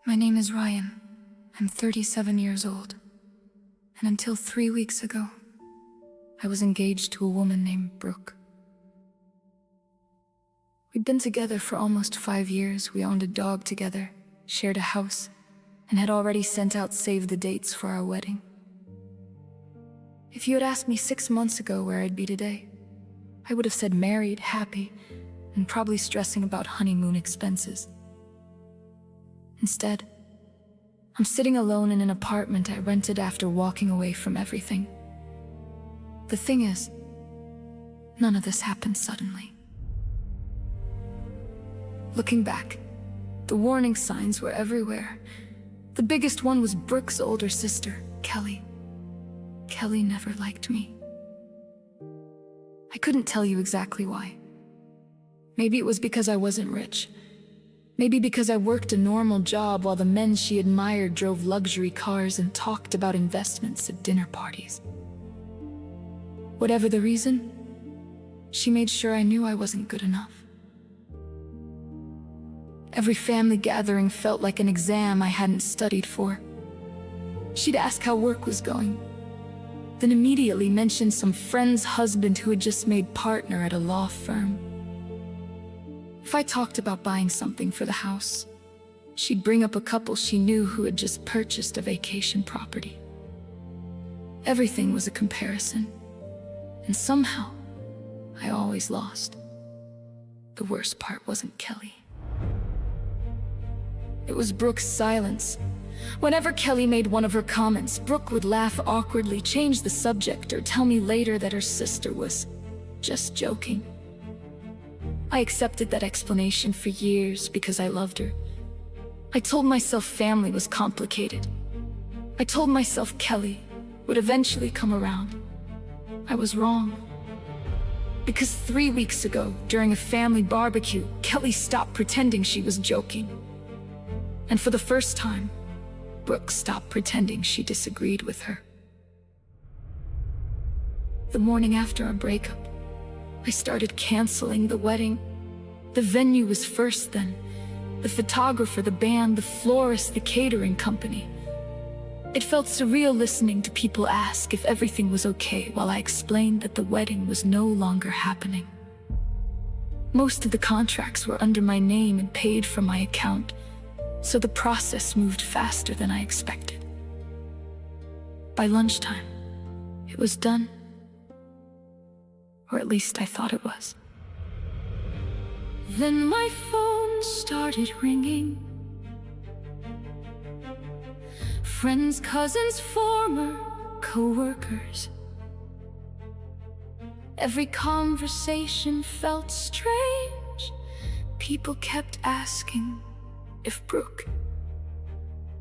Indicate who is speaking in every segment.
Speaker 1: My name is Ryan. I'm 37 years old. And until 3 weeks ago, I was engaged to a woman named Brooke. We'd been together for almost 5 years. We owned a dog together, shared a house, and had already sent out save the dates for our wedding. If you had asked me 6 months ago where I'd be today, I would have said married, happy, and probably stressing about honeymoon expenses. Instead, I'm sitting alone in an apartment I rented after walking away from everything. The thing is, none of this happened suddenly. Looking back, the warning signs were everywhere. The biggest one was Brooke's older sister, Kelly. Kelly never liked me. I couldn't tell you exactly why. Maybe it was because I wasn't rich. Maybe because I worked a normal job while the men she admired drove luxury cars and talked about investments at dinner parties. Whatever the reason, she made sure I knew I wasn't good enough. Every family gathering felt like an exam I hadn't studied for. She'd ask how work was going, then immediately mention some friend's husband who had just made partner at a law firm. If I talked about buying something for the house, she'd bring up a couple she knew who had just purchased a vacation property. Everything was a comparison, and somehow, I always lost. The worst part wasn't Kelly. It was Brooke's silence. Whenever Kelly made one of her comments, Brooke would laugh awkwardly, change the subject, or tell me later that her sister was just joking. I accepted that explanation for years because I loved her. I told myself family was complicated. I told myself Kelly would eventually come around. I was wrong. Because 3 weeks ago, during a family barbecue, Kelly stopped pretending she was joking. And for the first time, Brooke stopped pretending she disagreed with her. The morning after our breakup, I started canceling the wedding. The venue was first then. The photographer, the band, the florist, the catering company. It felt surreal listening to people ask if everything was okay while I explained that the wedding was no longer happening. Most of the contracts were under my name and paid from my account, so the process moved faster than I expected. By lunchtime, it was done. Or at least I thought it was. Then my phone started ringing. Friends, cousins, former co-workers. Every conversation felt strange. People kept asking if Brooke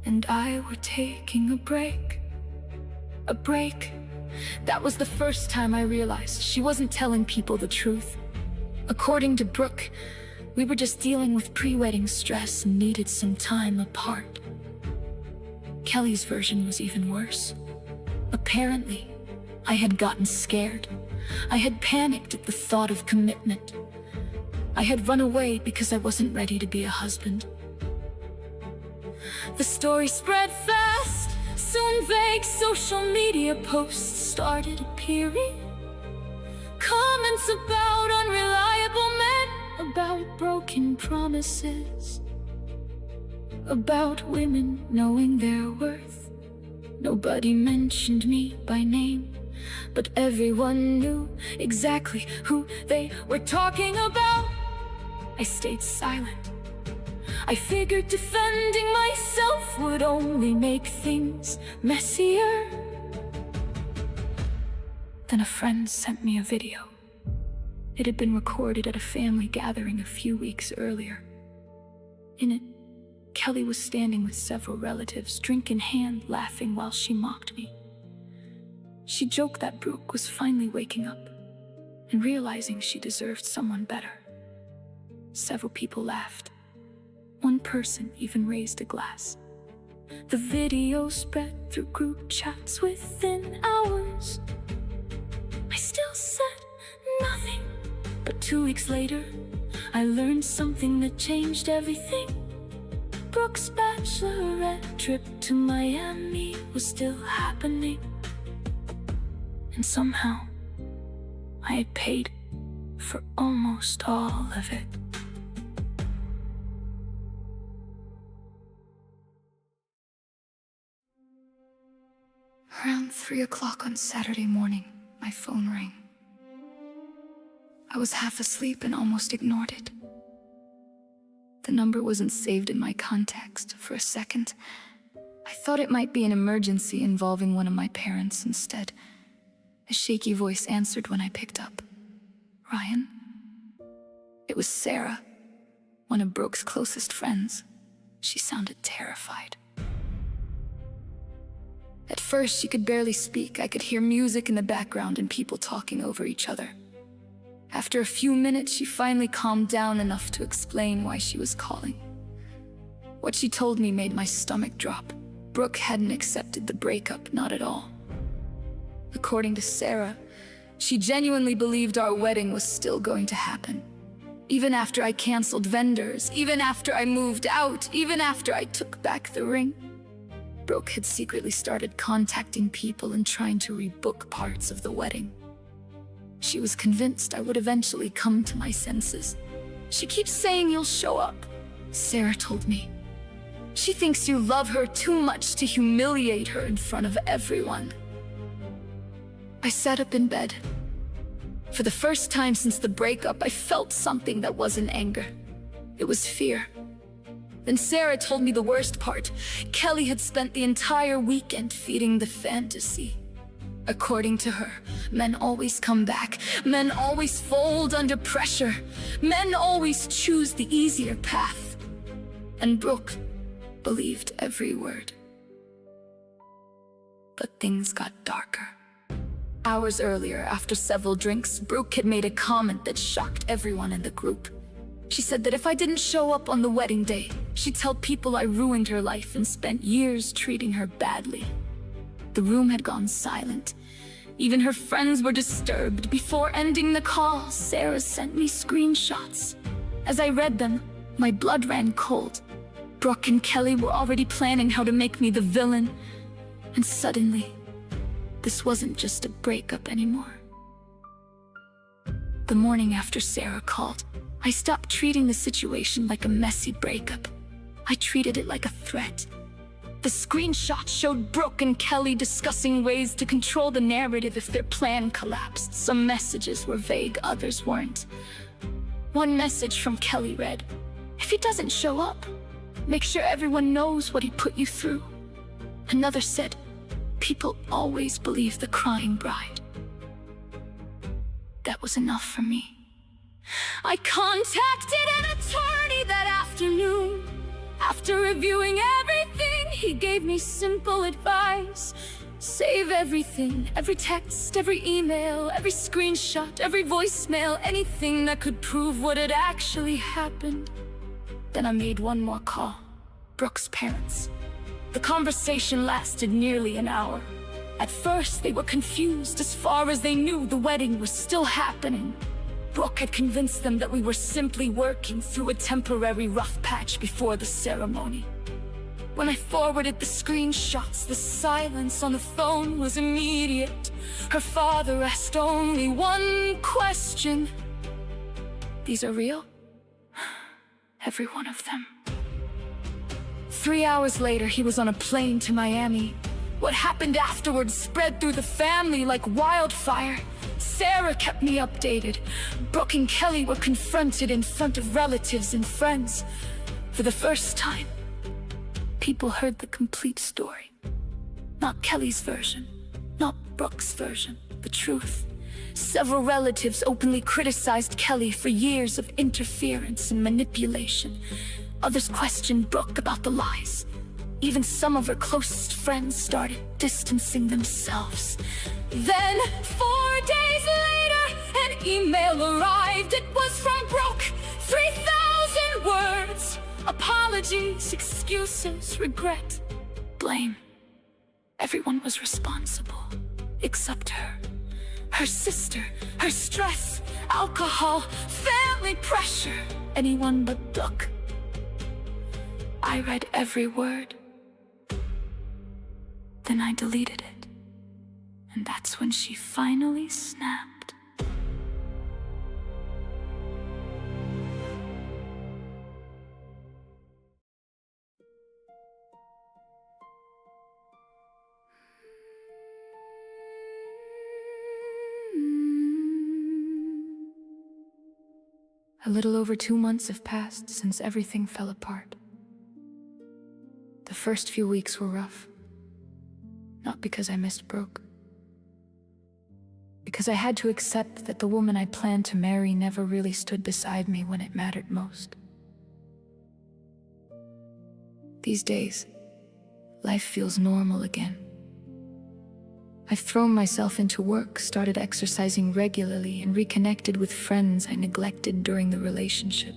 Speaker 1: and I were taking a break. A break. That was the first time I realized she wasn't telling people the truth. According to Brooke, we were just dealing with pre-wedding stress and needed some time apart. Kelly's version was even worse. Apparently, I had gotten scared. I had panicked at the thought of commitment. I had run away because I wasn't ready to be a husband. The story spread fast. Soon vague social media posts started appearing. Comments about unreliable men, about broken promises, about women knowing their worth. Nobody mentioned me by name, but everyone knew exactly who they were talking about. I stayed silent. I figured defending myself would only make things messier. Then a friend sent me a video. It had been recorded at a family gathering a few weeks earlier. In it, Kelly was standing with several relatives, drink in hand, laughing while she mocked me. She joked that Brooke was finally waking up and realizing she deserved someone better. Several people laughed. One person even raised a glass. The video spread through group chats within hours. I still said nothing, but 2 weeks later, I learned something that changed everything. Brooke's bachelorette trip to Miami was still happening. And somehow, I had paid for almost all of it. Around 3 o'clock on Saturday morning, my phone rang. I was half asleep and almost ignored it. The number wasn't saved in my contacts. For a second, I thought it might be an emergency involving one of my parents. Instead, a shaky voice answered when I picked up. "Ryan?" It was Sarah, one of Brooke's closest friends. She sounded terrified. At first, she could barely speak. I could hear music in the background and people talking over each other. After a few minutes, she finally calmed down enough to explain why she was calling. What she told me made my stomach drop. Brooke hadn't accepted the breakup, not at all. According to Sarah, she genuinely believed our wedding was still going to happen. Even after I canceled vendors, even after I moved out, even after I took back the ring. Brooke had secretly started contacting people and trying to rebook parts of the wedding. She was convinced I would eventually come to my senses. "She keeps saying you'll show up," Sarah told me. "She thinks you love her too much to humiliate her in front of everyone." I sat up in bed. For the first time since the breakup, I felt something that wasn't anger. It was fear. Then Sarah told me the worst part. Kelly had spent the entire weekend feeding the fantasy. According to her, men always come back. Men always fold under pressure. Men always choose the easier path. And Brooke believed every word. But things got darker. Hours earlier, after several drinks, Brooke had made a comment that shocked everyone in the group. She said that if I didn't show up on the wedding day, she'd tell people I ruined her life and spent years treating her badly. The room had gone silent. Even her friends were disturbed. Before ending the call, Sarah sent me screenshots. As I read them, my blood ran cold. Brooke and Kelly were already planning how to make me the villain. And suddenly, this wasn't just a breakup anymore. The morning after Sarah called, I stopped treating the situation like a messy breakup. I treated it like a threat. The screenshot showed Brooke and Kelly discussing ways to control the narrative if their plan collapsed. Some messages were vague, others weren't. One message from Kelly read, "If he doesn't show up, make sure everyone knows what he put you through." Another said, "People always believe the crying bride." That was enough for me. I contacted an attorney that afternoon. After reviewing everything, he gave me simple advice. Save everything, every text, every email, every screenshot, every voicemail, anything that could prove what had actually happened. Then I made one more call. Brooke's parents. The conversation lasted nearly an hour. At first, they were confused. As far as they knew, the wedding was still happening. Brooke had convinced them that we were simply working through a temporary rough patch before the ceremony. When I forwarded the screenshots, the silence on the phone was immediate. Her father asked only one question. "These are real?" Every one of them. 3 hours later, he was on a plane to Miami. What happened afterwards spread through the family like wildfire. Sarah kept me updated. Brooke and Kelly were confronted in front of relatives and friends. For the first time, people heard the complete story. Not Kelly's version, not Brooke's version, the truth. Several relatives openly criticized Kelly for years of interference and manipulation. Others questioned Brooke about the lies. Even some of her closest friends started distancing themselves. Then, 4 days later, an email arrived. It was from Brooke. 3,000 words. Apologies, excuses, regret, blame. Everyone was responsible, except her. Her sister, her stress, alcohol, family pressure. Anyone but Brooke. I read every word. Then I deleted it. And that's when she finally snapped. A little over 2 months have passed since everything fell apart. The first few weeks were rough. Not because I missed Brooke. Because I had to accept that the woman I planned to marry never really stood beside me when it mattered most. These days, life feels normal again. I've thrown myself into work, started exercising regularly, and reconnected with friends I neglected during the relationship.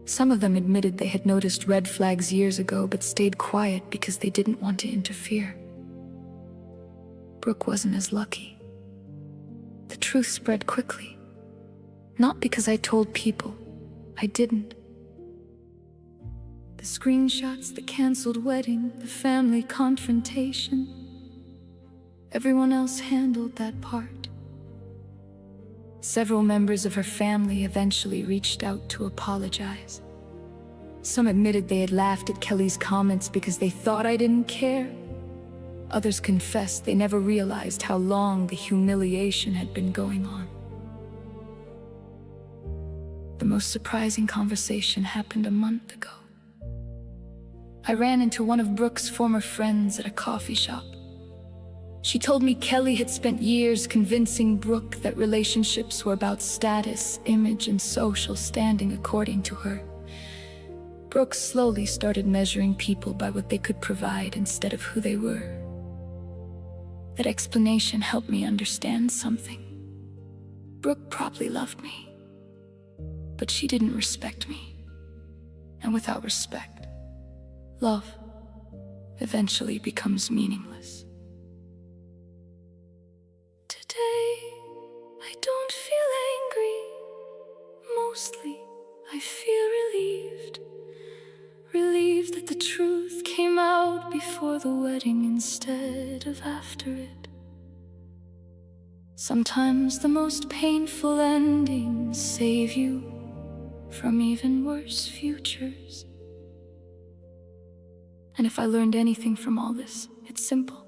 Speaker 1: Some of them admitted they had noticed red flags years ago but stayed quiet because they didn't want to interfere. Brooke wasn't as lucky. The truth spread quickly. Not because I told people. I didn't. The screenshots, the canceled wedding, the family confrontation. Everyone else handled that part. Several members of her family eventually reached out to apologize. Some admitted they had laughed at Kelly's comments because they thought I didn't care. Others confessed they never realized how long the humiliation had been going on. The most surprising conversation happened a month ago. I ran into one of Brooke's former friends at a coffee shop. She told me Kelly had spent years convincing Brooke that relationships were about status, image, and social standing according to her. Brooke slowly started measuring people by what they could provide instead of who they were. That explanation helped me understand something. Brooke probably loved me, but she didn't respect me. And without respect, love eventually becomes meaningless. Today, I don't feel angry. Mostly, I feel relieved. Relieved that the truth came out before the wedding instead of after it. Sometimes the most painful endings save you from even worse futures. And if I learned anything from all this, it's simple.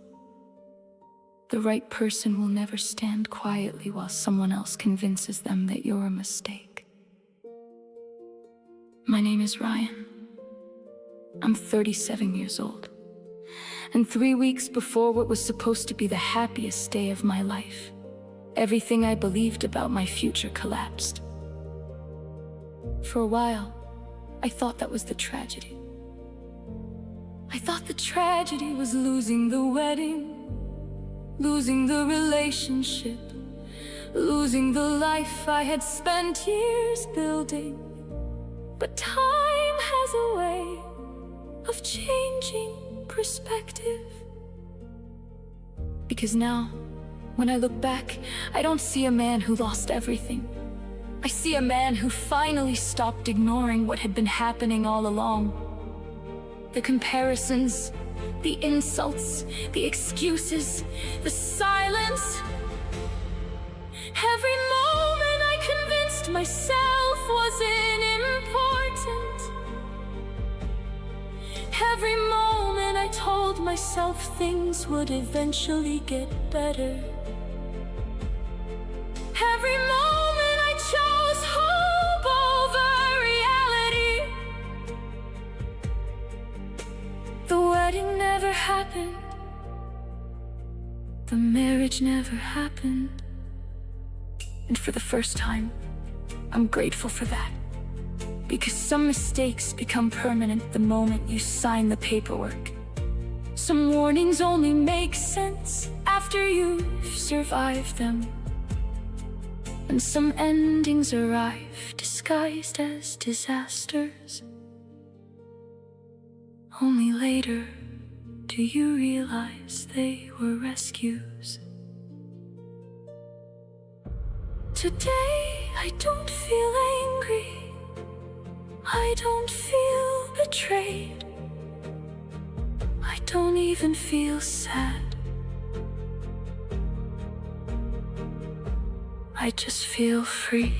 Speaker 1: The right person will never stand quietly while someone else convinces them that you're a mistake. My name is Ryan. I'm 37 years old. And 3 weeks before what was supposed to be the happiest day of my life, everything I believed about my future collapsed. For a while, I thought that was the tragedy. I thought the tragedy was losing the wedding, losing the relationship, losing the life I had spent years building. But time has a way of changing perspective. Because now, when I look back, I don't see a man who lost everything. I see a man who finally stopped ignoring what had been happening all along. The comparisons, the insults, the excuses, the silence. Every moment I convinced myself wasn't important. Every moment I told myself things would eventually get better. Every moment I chose hope over reality. The wedding never happened. The marriage never happened. And for the first time, I'm grateful for that. Because some mistakes become permanent the moment you sign the paperwork. Some warnings only make sense after you've survived them. And some endings arrive disguised as disasters. Only later do you realize they were rescues. Today I don't feel angry. I don't feel betrayed. I don't even feel sad. I just feel free.